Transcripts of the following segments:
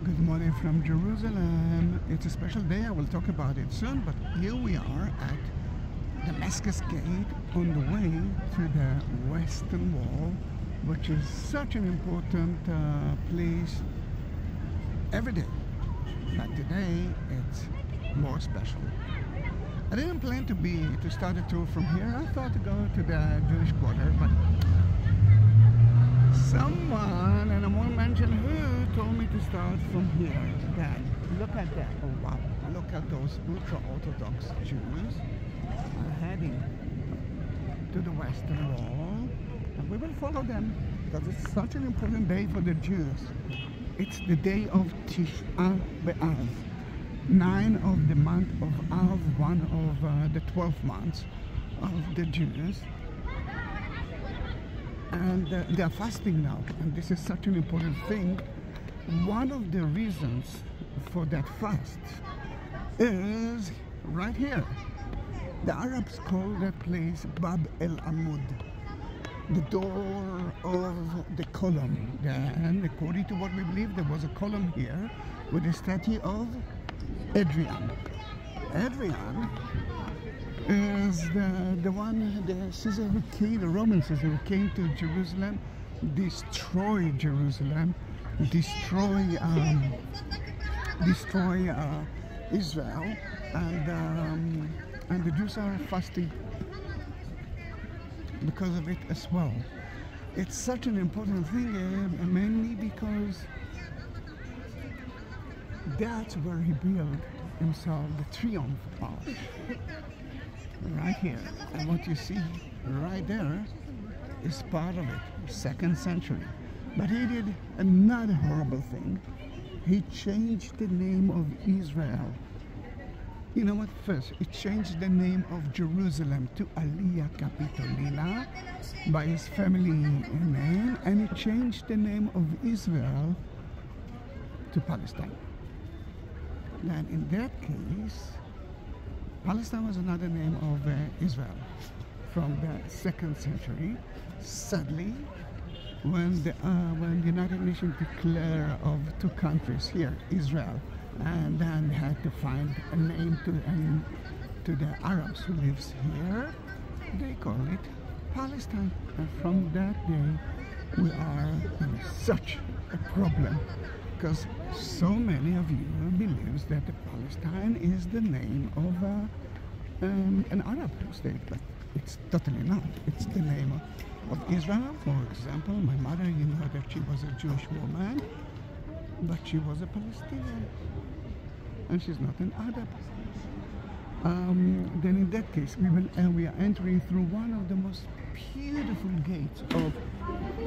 Good morning from Jerusalem. It's a special day, I will talk about it soon, but here we are at Damascus Gate on the way to the Western Wall, which is such an important place every day. But today it's more special. I didn't plan to start a tour from here. I thought to go to the Jewish quarter, but someone, and I won't mention who, told me to start from here. Dad, look at that. Oh wow, look at those ultra-Orthodox Jews heading to the Western Wall, and we will follow them because it's such an important day for the Jews. It's the day of Tisha B'Av, 9 of the month of Av, one of the 12 months of the Jews. And they are fasting now, and this is such an important thing. One of the reasons for that fast is right here. The Arabs call that place Bab el Amud, the door of the column. And according to what we believe, there was a column here with a statue of Adrian. Adrian is the one, the Caesar who came, the Roman Caesar who came to Jerusalem, destroy Jerusalem, destroy Israel, and the Jews are fasting because of it as well. It's such an important thing, mainly because that's where he built himself the triumph arch. Right here, and what you see right there is part of it, 2nd century. But he did another horrible thing. He changed the name of Israel. You know what? First, he changed the name of Jerusalem to Aliyah Capitolina by his family name, and he changed the name of Israel to Palestine. And in that case, Palestine was another name of Israel from the 2nd century. Sadly, when the United Nations declared of 2 countries here, Israel, and then had to find a name to the Arabs who lives here, they call it Palestine. And from that day, we are in such a problem, because so many of you believes that Palestine is the name of an Arab state, but it's totally not. It's the name of Israel. For example, my mother, you know that she was a Jewish woman, but she was a Palestinian, and she's not an Arab. Then in that case, we are entering through one of the most beautiful gates of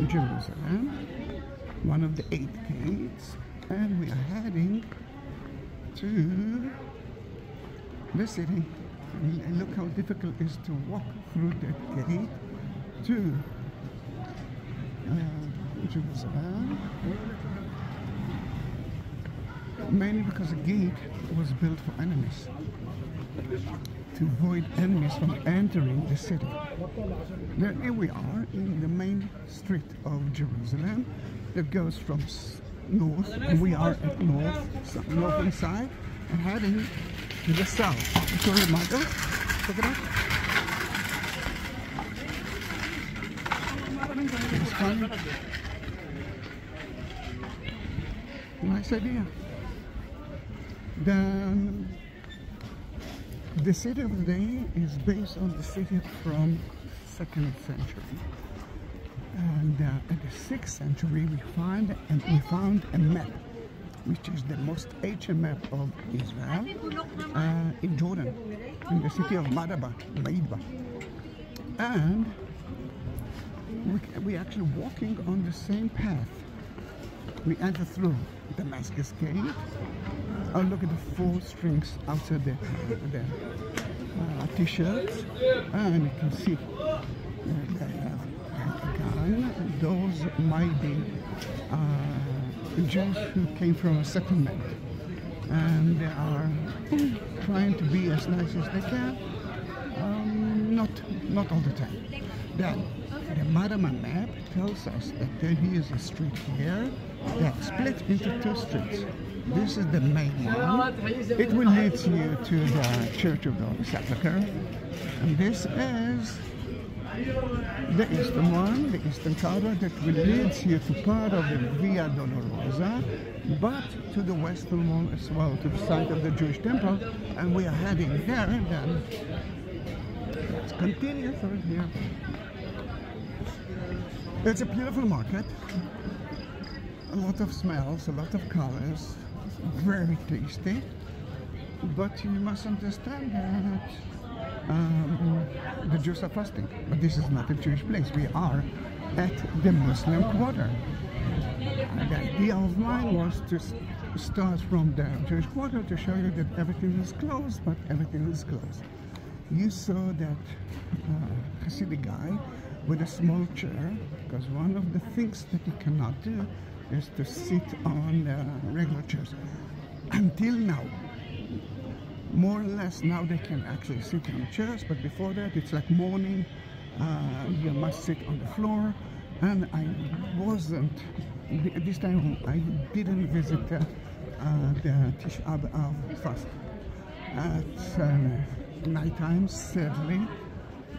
Jerusalem, one of the 8 gates, and we are heading to the city. And look how difficult it is to walk through that gate to Jerusalem, mainly because the gate was built for enemies, to avoid enemies from entering the city. Then here we are in the main street of Jerusalem that goes from north, and we are at northern side, and heading to the south. Victoria Michael, check it out. It's fun. Nice idea. The city of the day is based on the city from 2nd century. And in the 6th century, we found a map, which is the most ancient map of Israel, in Jordan, in the city of Maidba. And we're actually walking on the same path. We enter through Damascus Gate. Oh, look at the 4 strings outside the t-shirts, and you can see they have a gun. Those might be Jews who came from a settlement, and they are trying to be as nice as they can. Not all the time. Then the Madama map tells us that there is a street here Yeah, split into two streets. This is the main one. It will lead you to the Church of the Sepulchre. And this is the eastern one, the eastern corridor that will lead you to part of the Via Dolorosa, but to the western one as well, to the site of the Jewish temple. And we are heading there, and then let's continue through here. It's a beautiful market. A lot of smells, a lot of colors, very tasty. But you must understand that the Jews are fasting. But this is not a Jewish place. We are at the Muslim quarter. And the idea of mine was to start from the Jewish quarter to show you that everything is closed, but everything is closed. You saw that Hasidic guy with a small chair, because one of the things that you cannot do is to sit on regular chairs. Until now, more or less now they can actually sit on chairs, but before that it's like mourning. You must sit on the floor, and I wasn't, this time I didn't visit the Tisha B'Av fast. At night time, sadly,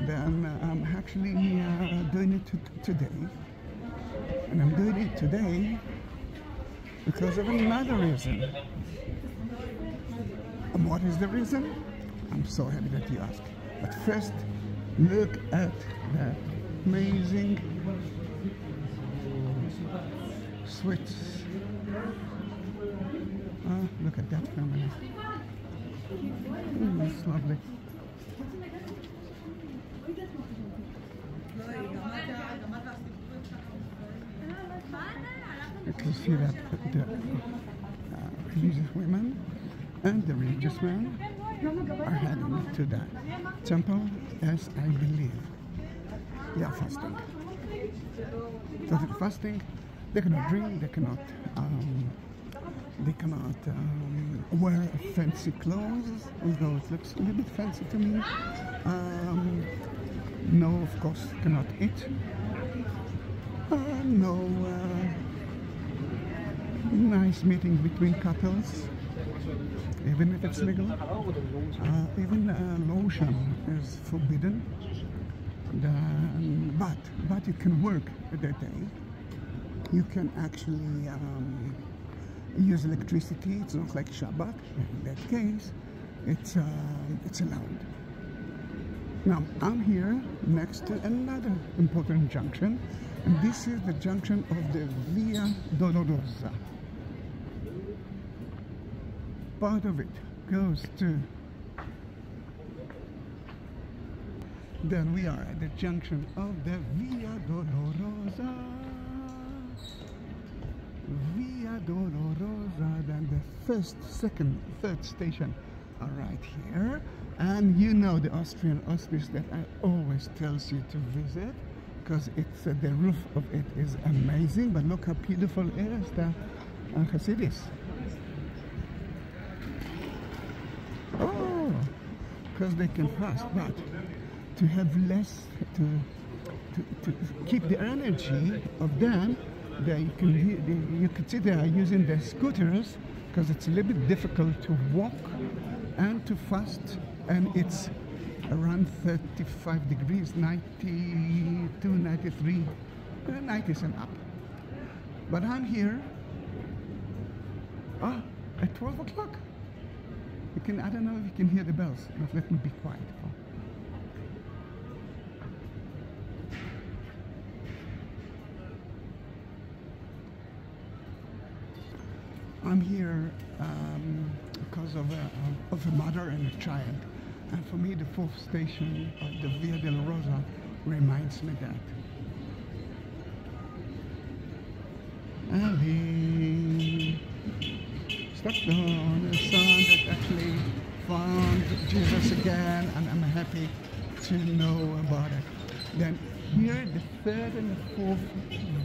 then I'm actually doing it today. And I'm doing it today because of another reason. And what is the reason? I'm so happy that you asked. But first, look at that amazing sweets. Look at that family. It's lovely. You can see that the religious women and the religious men are heading to the temple, as I believe they are fasting. So they're fasting, they cannot drink, they cannot wear fancy clothes, although it looks a little bit fancy to me. No, of course, cannot eat. No nice meeting between couples, even if it's legal. Even lotion is forbidden. But you can work that day. You can actually use electricity. It's not like Shabbat. In that case, it's allowed. Now I'm here next to another important junction, and this is the junction of the Via Dolorosa. Part of it goes to. Then we are at the junction of the Via Dolorosa. Via Dolorosa. Then the first, second, third station are right here. And you know the Austrian auspice that I always tells you to visit, because it's the roof of it is amazing. But look how beautiful it is, the Hasidis. Oh, because they can fast, but to have less, to keep the energy of them, you could see they are using their scooters, because it's a little bit difficult to walk and to fast, and it's around 35 degrees, 92, 93, 90s and up. But I'm here at 12 o'clock. I don't know if you can hear the bells, but let me be quiet. I'm here because of a mother and a child. And for me, the fourth station of the Via Dolorosa reminds me that. Ali, Stockton, the son that actually found Jesus again, and I'm happy to know about it. Then here, the third and the fourth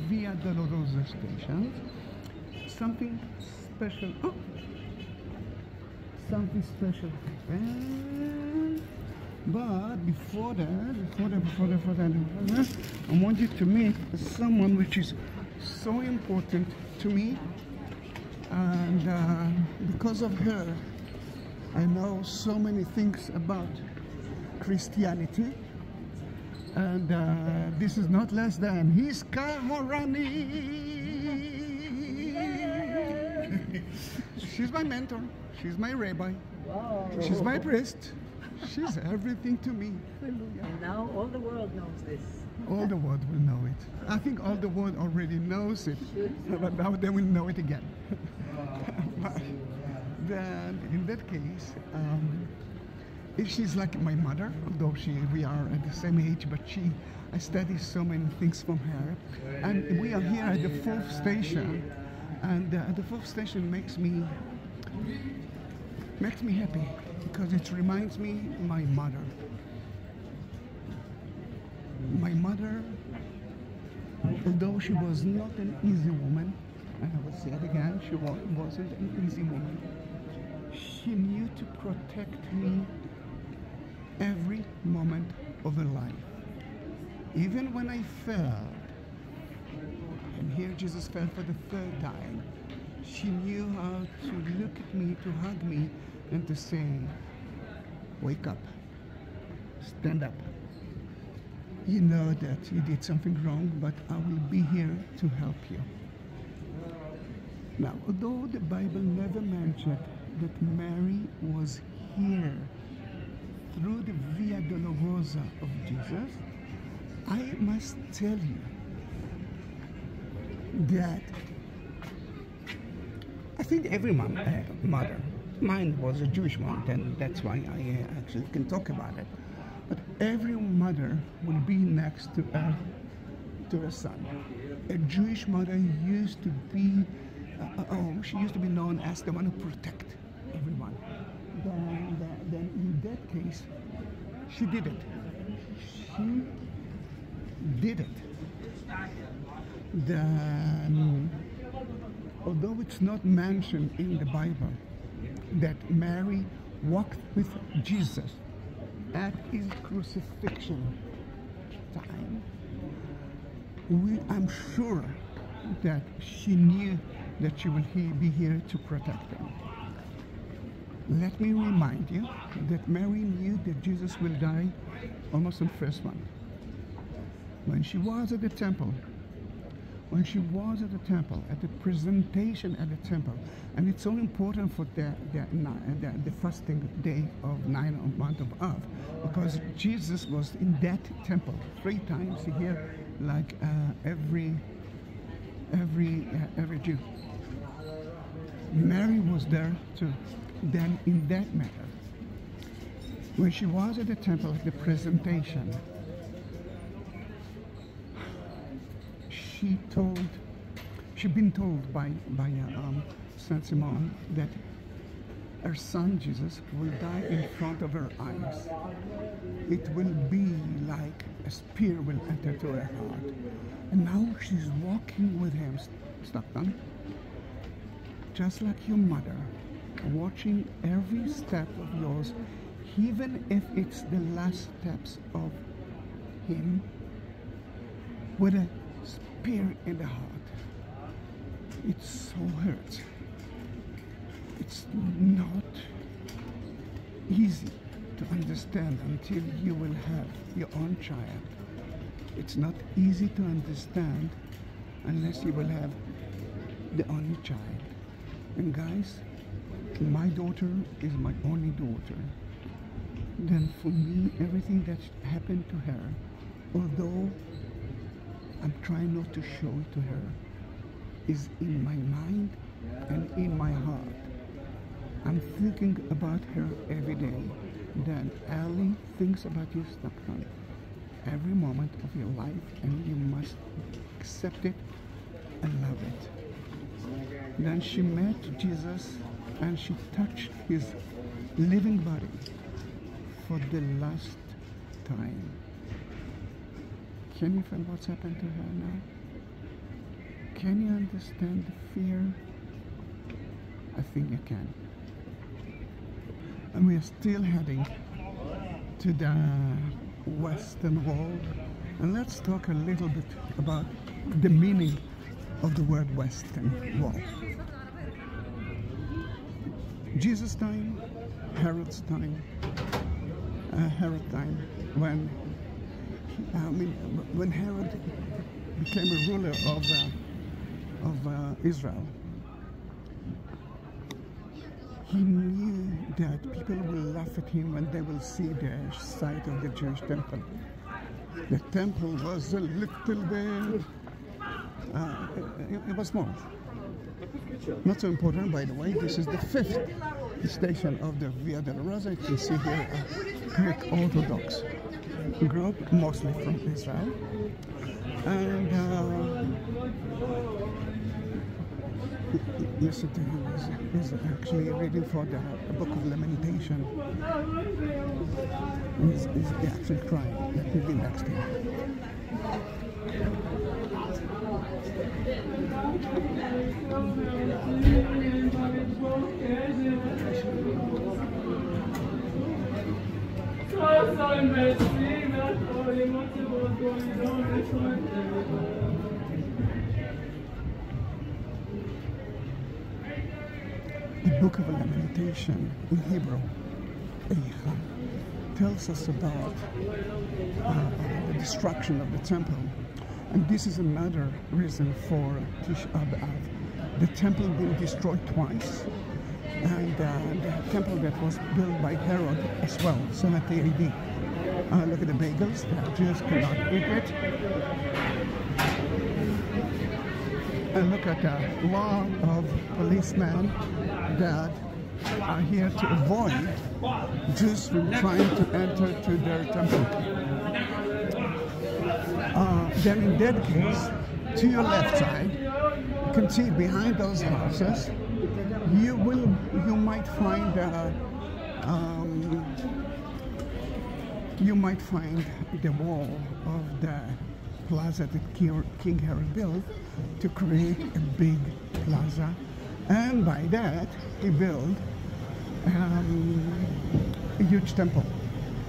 Via Dolorosa stations, something special. Oh, something special happened. But before that, I want you to meet someone which is so important to to me, and because of her, I know so many things about Christianity, and this is not less than his Harani. She's my mentor, she's my rabbi, she's my priest, she's everything to me. And now all the world knows this. All the world will know it. I think all the world already knows it, but now they will know it again. But then, in that case, she's like my mother, although we are at the same age, but I study so many things from her. And we are here at the 4th station, and the 4th station makes me happy, because it reminds me my mother. My mother, although she was not an easy woman, and I will say it again, she wasn't an easy woman, she knew to protect me every moment of her life. Even when I fell, and here Jesus fell for the 3rd time, she knew how to look at me, to hug me, and to say, wake up, stand up. You know that you did something wrong, but I will be here to help you. Now, although the Bible never mentioned that Mary was here through the Via Dolorosa of Jesus, I must tell you that I think every mother, mine was a Jewish one, and that's why I actually can talk about it. But every mother will be next to her son. A Jewish mother used to be, she used to be known as the one who protect everyone. Then in that case, she did it. She did it. Then, although it's not mentioned in the Bible that Mary walked with Jesus at his crucifixion time, I'm sure that she knew that she will be here to protect him. Let me remind you that Mary knew that Jesus will die almost on first one. When she was at the temple, at the presentation at the temple, and it's so important for the fasting day of 9th month of Av, because Jesus was in that temple 3 times a year, like every Jew. Mary was there too. Then in that matter, when she was at the temple at the presentation, she'd been told by Saint Simon that her son Jesus will die in front of her eyes. It will be like a spear will enter to her heart. And now she's walking with him, Stockton, just like your mother, watching every step of yours, even if it's the last steps of him, with a spear in the heart. It so hurts. It's not easy to understand until you will have your own child. It's not easy to understand unless you will have the only child. And guys, my daughter is my only daughter. Then for me, everything that happened to her, although I'm trying not to show it to her, is in my mind and in my heart. I'm thinking about her every day. Then Ali thinks about you, Stockton, every moment of your life, and you must accept it and love it. Then she met Jesus and she touched his living body for the last time. Can you feel what's happened to her now? Can you understand the fear? I think you can. And we are still heading to the Western Wall. And let's talk a little bit about the meaning of the word Western Wall. Jesus' time, Herod's time, when Herod became a ruler of Israel, he knew that people will laugh at him when they will see the site of the Jewish temple. The temple was a little bit, it was small. Not so important, by the way. This is the 5th station of the Via Dolorosa. You can see here a Greek Orthodox group, mostly from Israel. And yesterday he's actually reading for the Book of Lamentation. He's actually crying. Let me be next to him. The Book of Lamentation in Hebrew, tells us about the destruction of the temple. And this is another reason for Tisha B'Av. The temple being destroyed twice, and the temple that was built by Herod as well, 70 AD. Look at the bagels, the Jews cannot eat it. And look at the lot of policemen that are here to avoid Jews from trying to enter to their temple. Then in that case, to your left side, you can see behind those houses, you might find the wall of the plaza that King Herod built to create a big plaza, and by that he built a huge temple.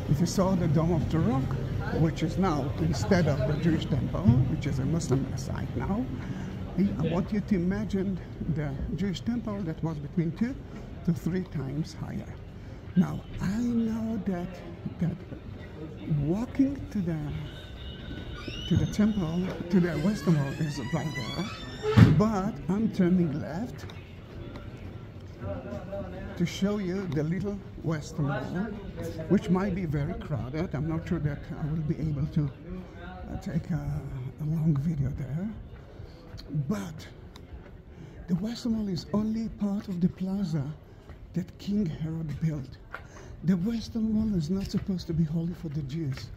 If you saw the Dome of the Rock, which is now, instead of the Jewish temple, which is a Muslim site now, I want you to imagine the Jewish temple that was between 2 to 3 times higher. Now, I know that walking to the temple, to the Western Wall is right there, but I'm turning left to show you the little Western Wall, which might be very crowded. I'm not sure that I will be able to take a long video there. But the Western Wall is only part of the plaza that King Herod built. The Western Wall is not supposed to be holy for the Jews.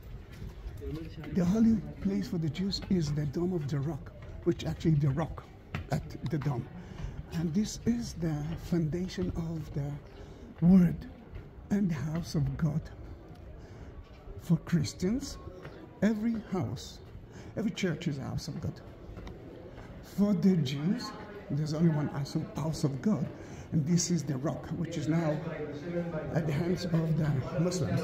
The holy place for the Jews is the Dome of the Rock, which actually the rock at the dome. And this is the foundation of the Word and the house of God. For Christians, every church is a house of God. For the Jews, there's only one house of God, and this is the rock, which is now at the hands of the Muslims.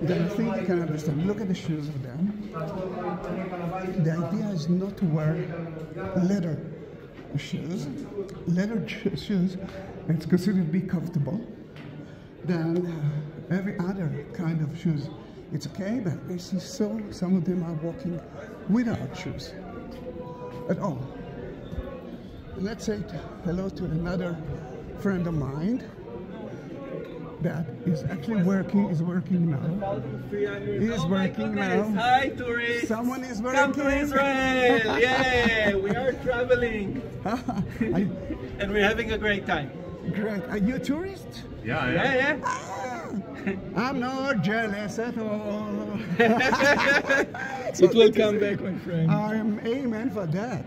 Then I think you can understand. Look at the shoes of them. The idea is not to wear leather shoes. Leather shoes, it's considered to be comfortable. Then every other kind of shoes, it's okay, but I see some of them are walking without shoes at all. Let's say hello to another friend of mine that is actually working, is working now. He's working now. Hi, tourists! Someone is working. Come to Israel! Yeah, we are traveling. And we're having a great time. Great. Are you a tourist? Yeah. I'm not jealous at all. It will come back, my friend. I'm amen for that.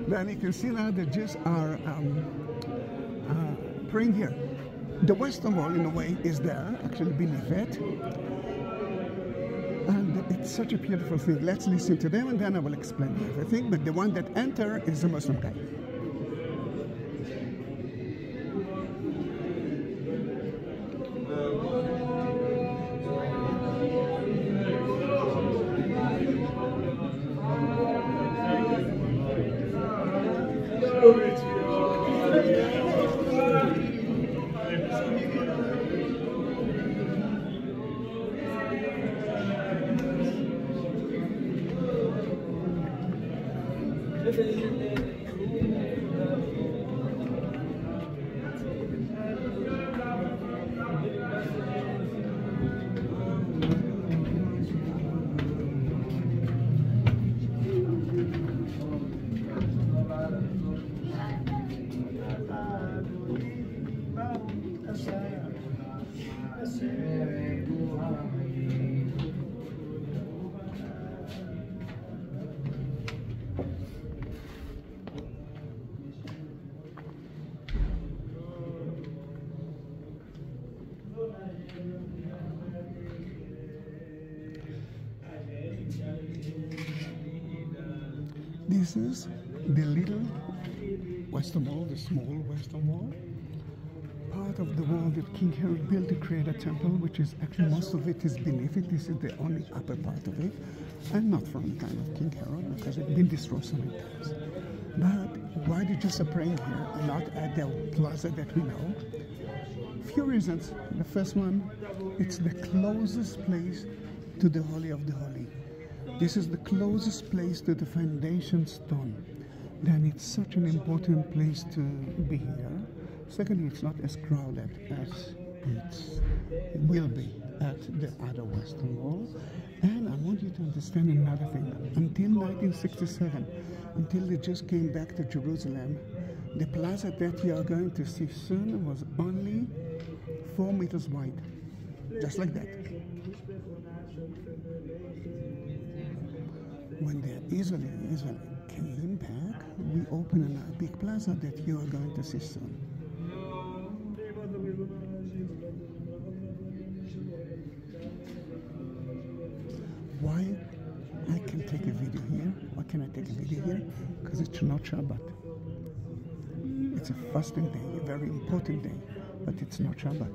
Then you can see now the Jews are praying here. The Western Wall, in a way, is there, actually beneath it. And it's such a beautiful thing. Let's listen to them and then I will explain everything. But the one that enter is the Muslim guy. This is the little Western Wall, the small Western Wall, part of the wall that King Herod built to create a temple, which is actually most of it is beneath it. This is the only upper part of it, and not from the time of King Herod because it's been destroyed so many times. But why did Jews are praying here and not at the plaza that we know? Few reasons. The first one, it's the closest place to the Holy of the Holy. This is the closest place to the foundation stone. Then it's such an important place to be here. Secondly, it's not as crowded as it will be at the other Western Wall. And I want you to understand another thing. Until 1967, until they just came back to Jerusalem, the plaza that we are going to see soon was only 4 meters wide. Just like that. When the Israel came back, we opened a big plaza that you are going to see soon. Why I can take a video here? Why can I take a video here? Because it's not Shabbat. It's a fasting day, a very important day, but it's not Shabbat.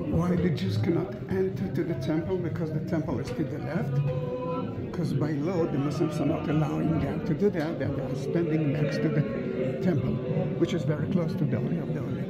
Why the Jews cannot enter to the temple? Because the temple is to the left. Because by law, the Muslims are not allowing them to do that. They are standing next to the temple, which is very close to the Holy of the Holy.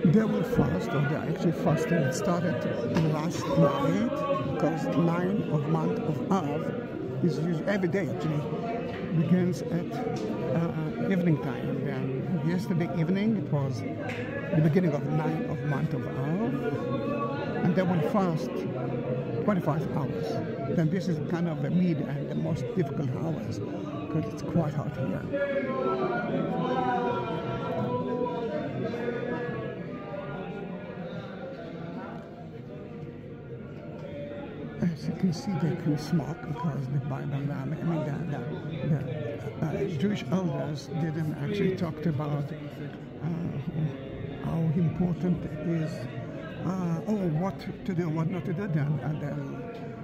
They will fast, or they're actually fasting. It started last night, because 9 of month of Av is usually every day actually begins at evening time. And yesterday evening it was the beginning of 9 of month of Av, and they will fast 25 hours. Then this is kind of the mid and the most difficult hours because it's quite hot here. As you can see, they can smoke because the Bible, the Jewish elders didn't actually talk about how important it is, what to do, what not to do. Then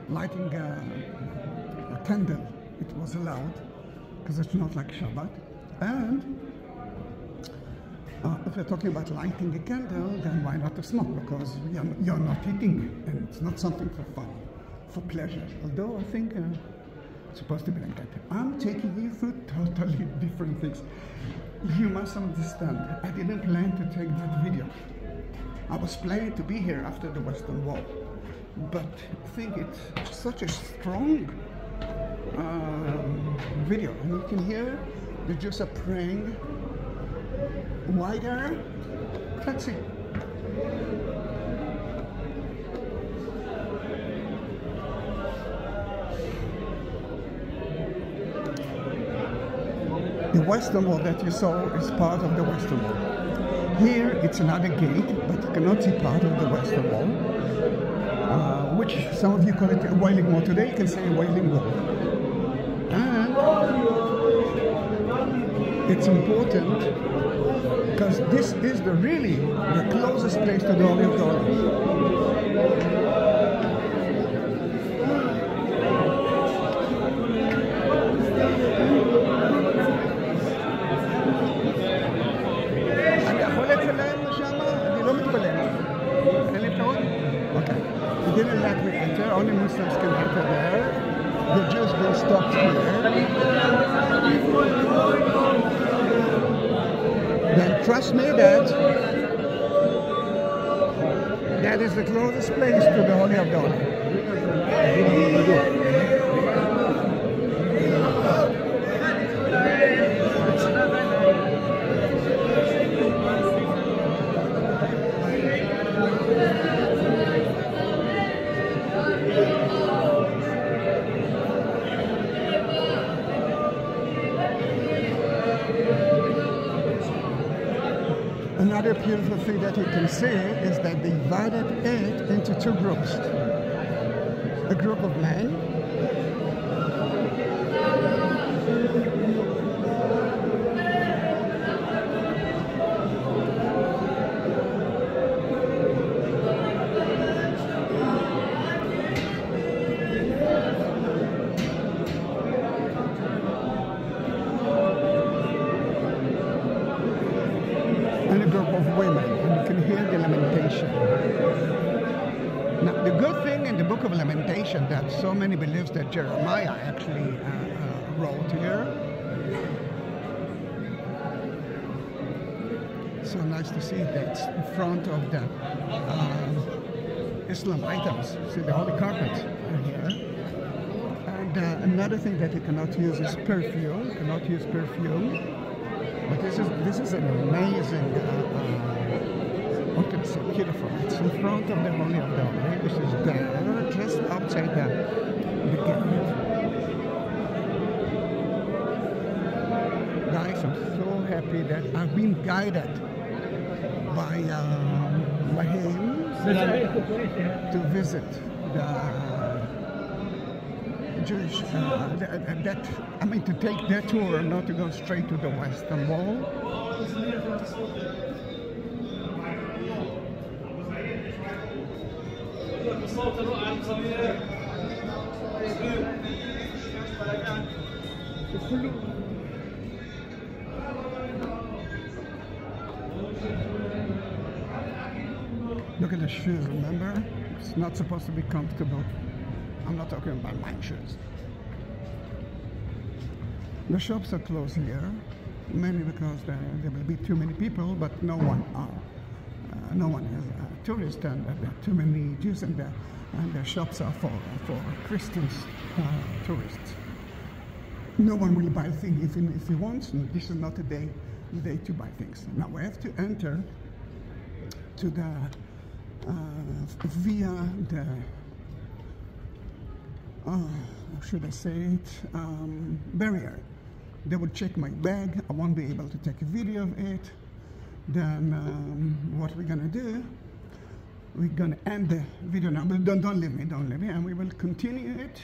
lighting a candle, it was allowed because it's not like Shabbat. And If you're talking about lighting a candle, then why not a smoke? Because you're not eating, and it's not something for fun, for pleasure. Although I think it's supposed to be like that. I'm taking you through totally different things. You must understand, I didn't plan to take that video. I was planning to be here after the Western Wall, but I think it's such a strong video, and you can hear the Jews are praying wider. Let's see. The Western Wall that you saw is part of the Western Wall. Here it's another gate, but you cannot see part of the Western Wall, which some of you call it a Wailing Wall. Today you can say a Wailing Wall. And it's important because this is really the closest place to the Holy of Holies. Didn't let me enter, only Muslims can enter there. The Jews been stopped here. Then trust me that is the closest place to the Holy of Holies. Another beautiful thing that you can see is that they divided it into two groups. A group of men and a group of women, and you can hear the lamentation. Now, the good thing in the book of Lamentation that so many believes that Jeremiah actually wrote here. So nice to see that in front of the Islam items. See the holy carpets are here. And another thing that you cannot use is perfume. You cannot use perfume. But this is an amazing, what can I say, beautiful. It's in front of the Holy of Holies, which is there, just outside the gate. Guys, I'm so happy that I've been guided by him to visit the Jewish, to take that tour, not to go straight to the Western Wall. Look at the shoes, remember? It's not supposed to be comfortable. I'm not talking about my shoes. The shops are closed here, mainly because there will be too many people, but no one is a tourist, and there are too many Jews in there, and the shops are for Christians, tourists. No one will buy things if he wants. This is not a day to buy things. Now we have to enter to the via the how should I say it, barrier. They will check my bag. I won't be able to take a video of it. Then what we're gonna do, we're gonna end the video now, but don't leave me, and we will continue it.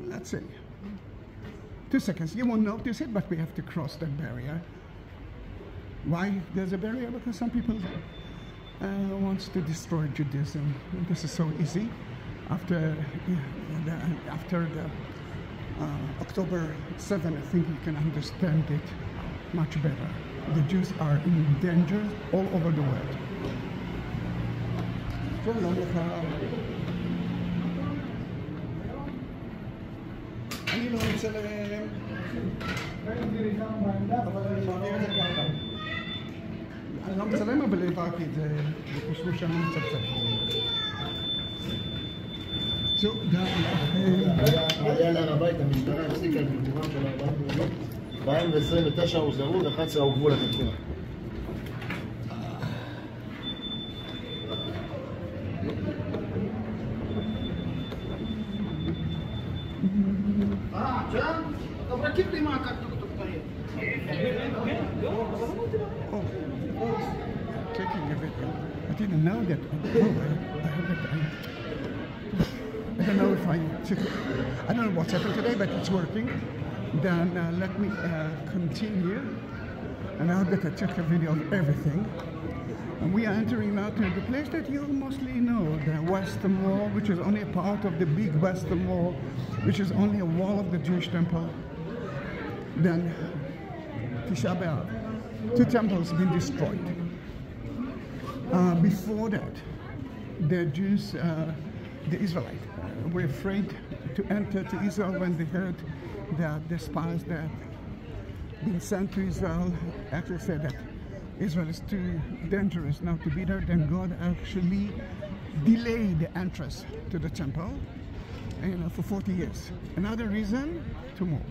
Let's see, 2 seconds. You won't notice it, but we have to cross that barrier. Why there's a barrier? Because some people wants to destroy Judaism. This is so easy. After the October 7th, I think you can understand it much better. the Jews are in danger all over the world. שלום לך. אני לא מצלם, אבל אני מעביר את זה ככה. אני לא מצלם, אבל העברתי את זה, וחשבו שאני מצלצל. היה להר הבית, המשטרה הפסיקה את ביקורם של 4 ב-2029 הוסדרו, ו-11 הוגבו לתקציב. שם? טוב, רקיב לי מה טוק-טוק מהיר. Taking a video. I didn't know that. I don't know if I don't know what's happened today, but it's working. Then let me continue. And I hope that I took a video of everything. And we are entering now to the place that you mostly know, the Western Wall, which is only a part of the big Western Wall, which is only a wall of the Jewish temple. Then Tisha B'Av. 2 temples have been destroyed. Before that, the Jews, the Israelites, were afraid to enter to Israel when they heard that the spies that been sent to Israel actually said that Israel is too dangerous now to be there. Then God actually delayed the entrance to the temple, for 40 years. Another reason to move.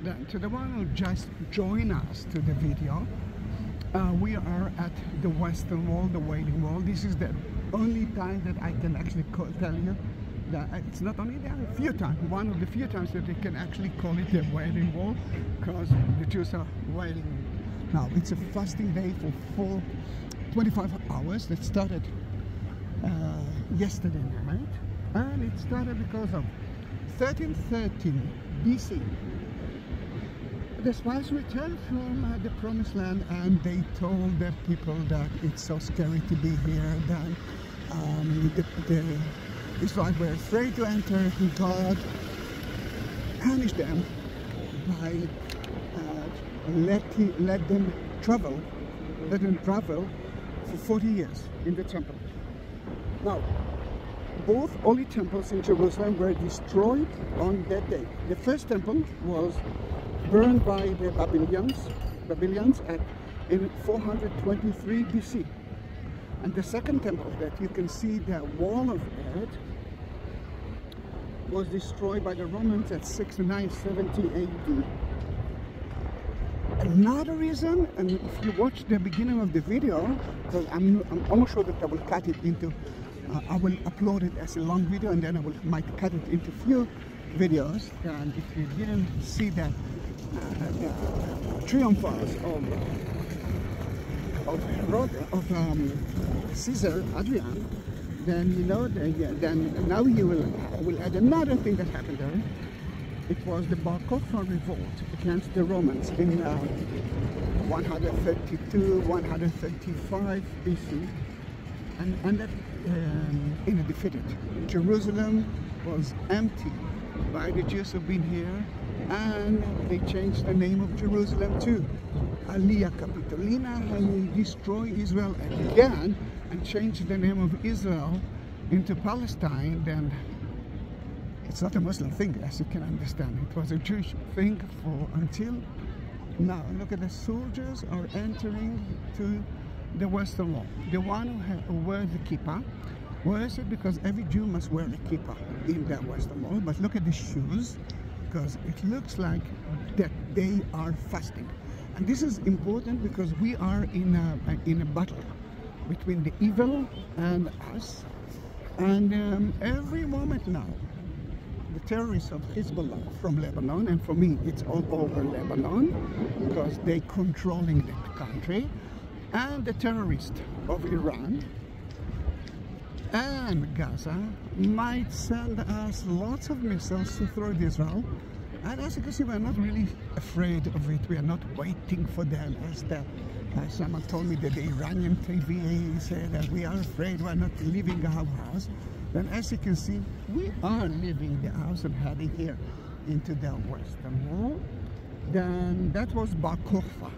Then to the one who just joined us to the video, we are at the Western Wall, the Wailing Wall. This is the only time that I can actually tell you that it's not only there, a few times, one of the few times that they can actually call it the Wailing Wall, because the Jews are wailing. Now, it's a fasting day for full 25 hours that started yesterday night, and it started because of 1313 BC. The spies returned from the Promised Land, and they told the people that it's so scary to be here, that the Israelites were afraid to enter, and God punished them by let them travel for 40 years in the temple. Now, both holy temples in Jerusalem were destroyed on that day. The first temple was burned by the Babylonians in 423 BC. And the second temple that you can see the wall of it was destroyed by the Romans at 69-70 AD. Another reason, and if you watch the beginning of the video, because I'm almost sure that I will cut it into, I will upload it as a long video, and then I might cut it into few videos. And if you didn't see that triumphs of Caesar Adrian, then you know then now you will add another thing that happened there. It was the Bar Kokhba revolt against the Romans in 132, 135 BC, and that defeated. Jerusalem was empty by the Jews who've been here, and they changed the name of Jerusalem to Aliyah Capitolina, and they destroyed Israel again and changed the name of Israel into Palestine. Then it's not a Muslim thing, as you can understand. It was a Jewish thing until now. Look at the soldiers are entering to the Western Wall. The one who wears the kippah wears it because every Jew must wear a kippah in the Western Wall. But look at the shoes, because it looks like that they are fasting. And this is important because we are in a battle between the evil and us. And every moment now, the terrorists of Hezbollah from Lebanon, and for me it's all over Lebanon because they're controlling the country, and the terrorists of Iran and Gaza might send us lots of missiles to throw at Israel. And as you can see, we're not really afraid of it. We are not waiting for them. As someone told me that the Iranian TV said that we are afraid, we're not leaving our house. Then as you can see, we are leaving the house and heading here into the Western Wall. Then that was Bar Kokhba.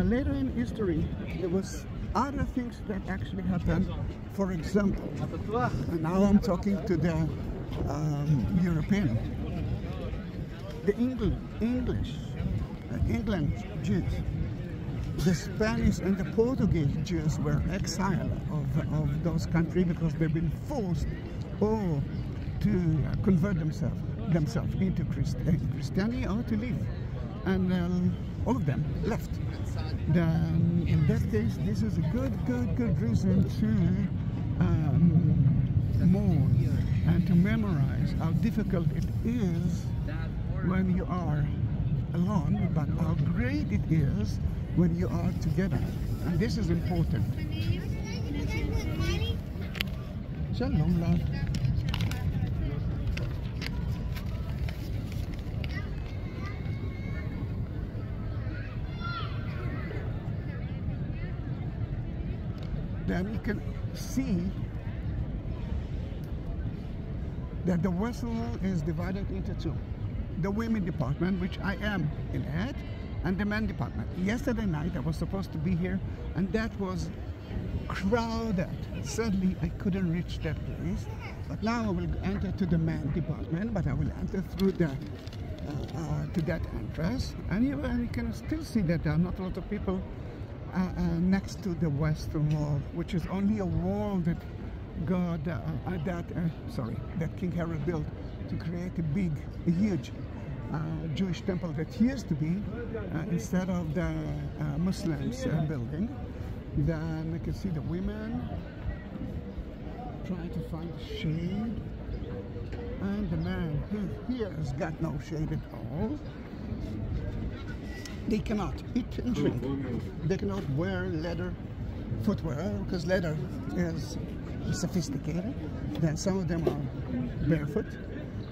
Later in history, there was other things that actually happened. For example, and now I'm talking to the European, the England Jews, the Spanish and the Portuguese Jews were exiled of those countries because they've been forced to convert themselves into Christianity or to live, and all of them left. Then, in that case, this is a good reason to mourn and to memorize how difficult it is when you are alone, but how great it is when you are together. And this is important. Shalom, love. Then you can see that the vessel is divided into two. The women department, which I am in it, and the men department. Yesterday night I was supposed to be here, and that was crowded. Sadly, I couldn't reach that place. But now I will enter to the men department, but I will enter through the to that entrance, and you can still see that there are not a lot of people next to the western wall, which is only a wall that that King Herod built to create a huge Jewish temple that used to be instead of the Muslims building. Then you can see the women trying to find shade, and the man who here has got no shade at all. They cannot eat and drink. They cannot wear leather footwear because leather is sophisticated. Then some of them are barefoot.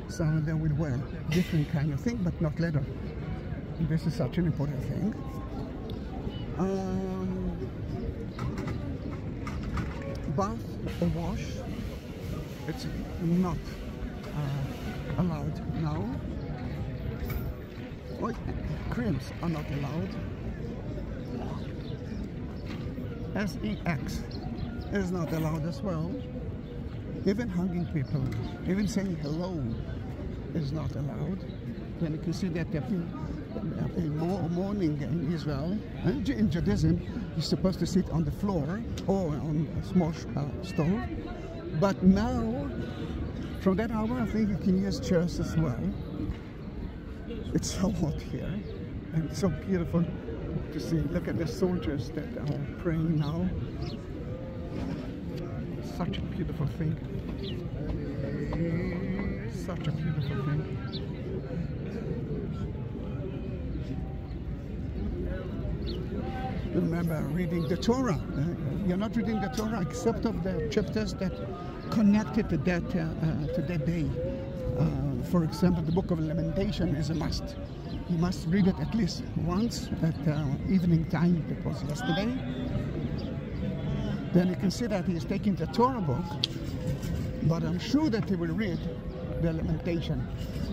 Some of them will wear different kind of thing, but not leather. And this is such an important thing. Bath or wash, it's not allowed now. Creams are not allowed. sex is not allowed as well. Even hugging people, even saying hello is not allowed. Then you can see that in mourning in Israel and in Judaism, you're supposed to sit on the floor or on a small stove. But now, from that hour, I think you can use chairs as well. It's so hot here, and it's so beautiful to see. Look at the soldiers that are praying now. Such a beautiful thing. Such a beautiful thing. Remember reading the Torah. You're not reading the Torah except of the chapters that connected to that day. For example, the book of Lamentation is a must. You must read it at least once at evening time. That was yesterday. Then you can see that he is taking the Torah book, but I'm sure that he will read the Lamentation,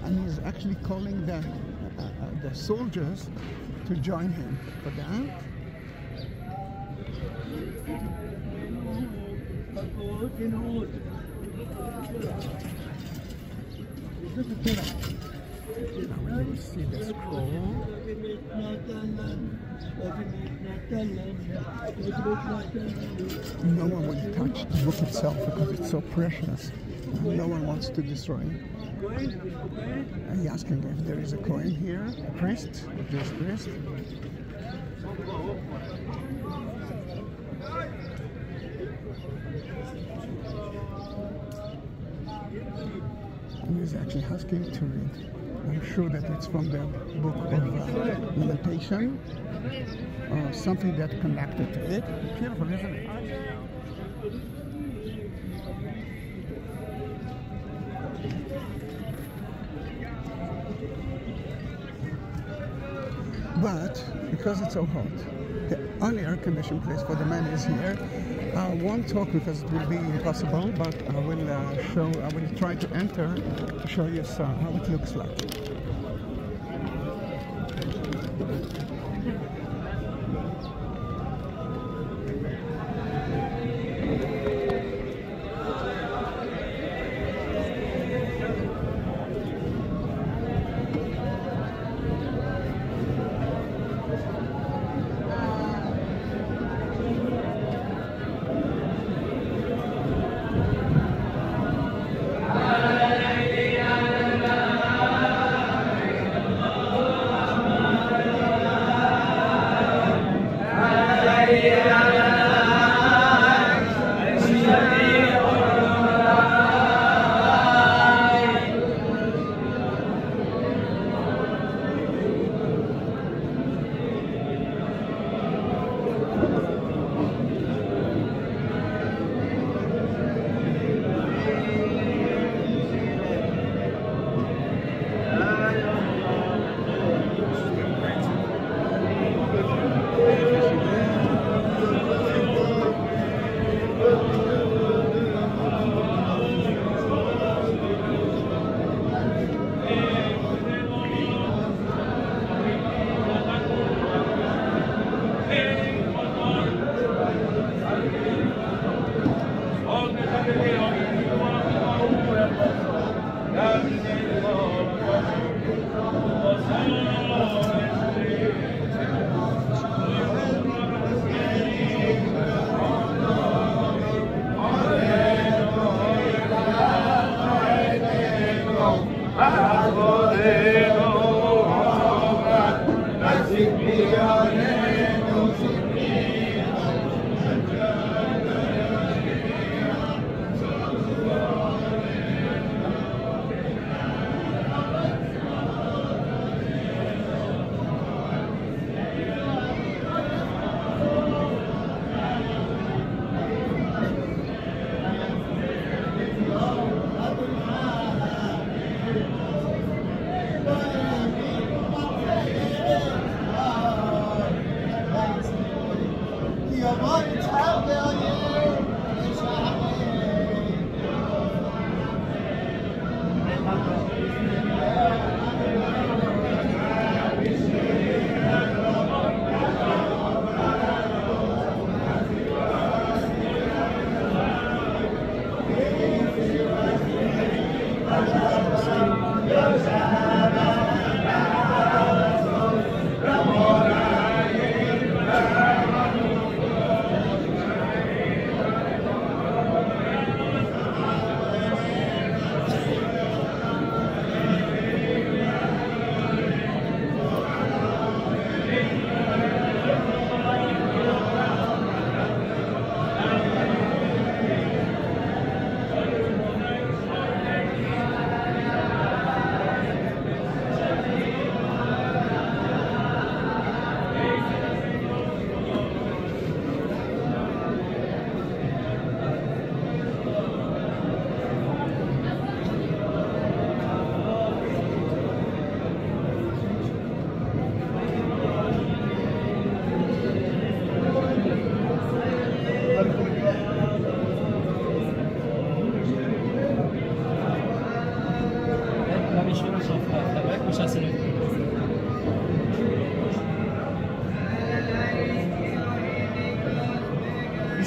and he's actually calling the soldiers to join him for that. Now we will see the scroll. No one will touch the book itself because it's so precious. No one wants to destroy it. He asking if there is a coin here, a priest, a Jewish priest. And he's actually asking to read. I'm sure that it's from the book of Lamentation or something that connected to it. Beautiful, isn't it? But because it's so hot, the only air-conditioned place for the men is here. I won't talk because it will be impossible, but I will try to enter to show you how it looks like.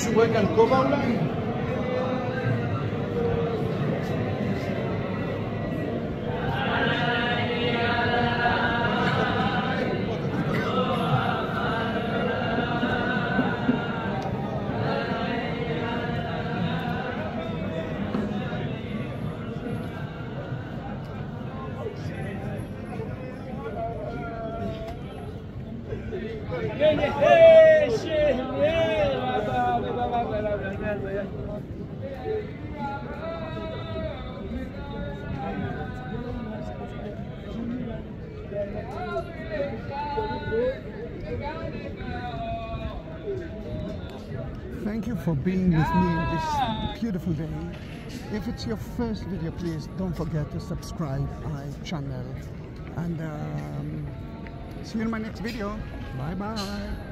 מישהו רואה כאן כובע אולי? Thank you for being with me this beautiful day. If it's your first video, please don't forget to subscribe my channel. And see you in my next video. Bye bye.